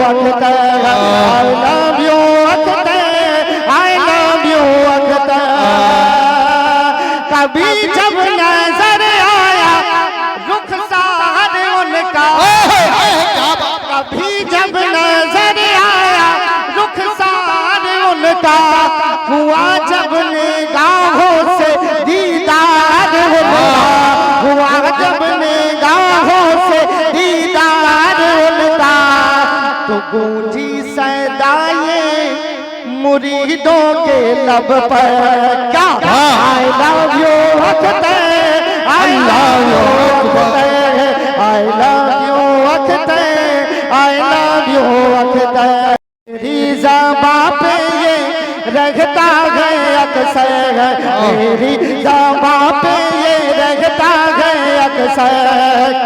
Akhtar, I love you Akhtar, I love you Akhtar. कभी जब नजर आया रुखसार उनका, कभी जब नजर आया रुखसार उनका, हुआ जब निगाहों से दीदार उनका, हुआ जब निगाहों से दीदार उनका, तो गूंजी सदाए मुरीदों के लब पर, क्या I love you Akhtar, I love you Akhtar, I love you Akhtar, I love you Akhtar. मेरी ज़बां पे ये रहता है अक्सर, मेरी ज़बां पे ये रहता है अक्सर,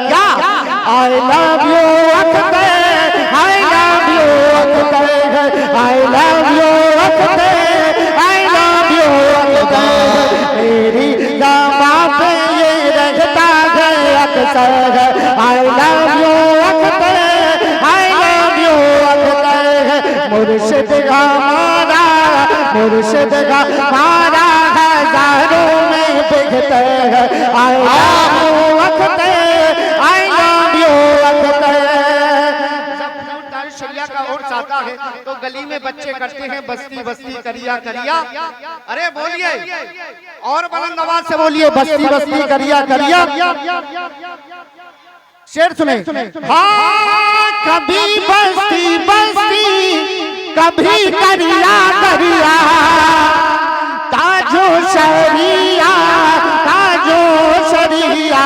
क्या I love you Akhtar, I love you Akhtar, I love you Akhtar, I love you Akhtar. मेरी ज़बां पे ये रहता है अक्सर, I love you Akhtar, I love you Akhtar. मुर्शिद हमारा, मुर्शिद हमारा हजारों में बिकते हैं, I love you Akhtar, I love you Akhtar. शरिया का और साका है तो गली में बच्चे करते हैं बस्ती बस्ती करिया करिया, अरे बोलिए और बुलंद आवाज से बोलिए, बस्ती बस्ती करिया करिया। शेर सुने, हाँ कभी बस्ती बस्ती कभी करिया करिया, ताजो शरिया ताजो शरिया,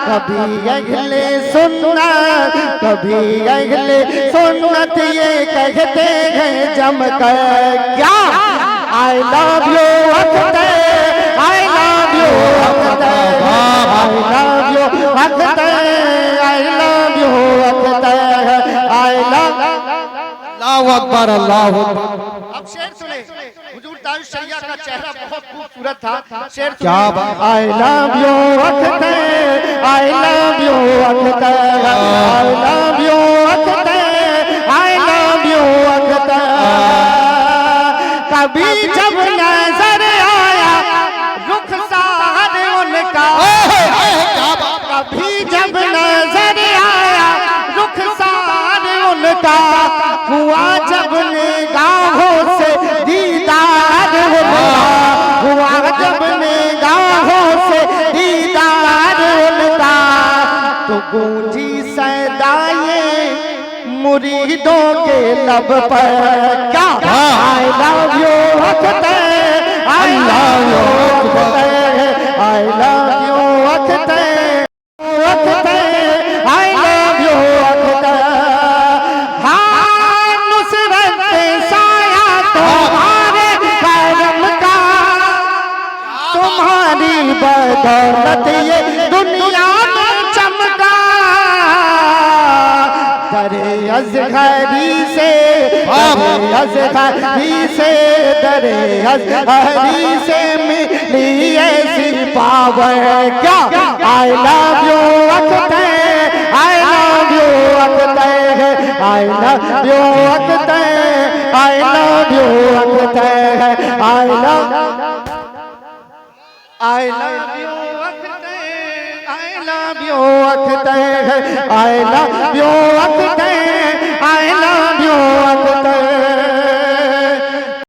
कभी अगले सुन्नत कभी अगले सुन्नत ये कहते हैं जमकर, क्या I love you Akhtar, I love you Akhtar, I love you Akhtar, I love you Akhtar, I love. अल्लाहु अकबर, अल्लाहु अकबर। अब शेर सुने, हुजूर ताज शरिया का चेहरा बहुत खूबसूरत था। शेर क्या I love you Akhtar, I love you Akhtar, I love you Akhtar, I love you Akhtar. कभी जब नजर आया रुखसार उनका, कभी जब नजर आया रुखसार उनका, हुआ जब निगाहों से दीदार उनका, हुआ जब निगाहों से दीदार उनका, तो गूंजी सदाए मुरीदों के लब पर, क्या I love you Akhtar, I love you Akhtar, I love you Akhtar, Akhtar, I love you Akhtar. हाँ नुसरत साया तुम्हारे करम का, तुम्हारी बदौलत ये दुनिया में चमका, दरे अज़हरी से, दरे अज़हरी से, दरे अज़हरी से मिली ऐसी पावर, क्या I love you Akhtar, I love you Akhtar, I love you Akhtar, I love you Akhtar, I love you Akhtar, I love you Akhtar, I love you Akhtar.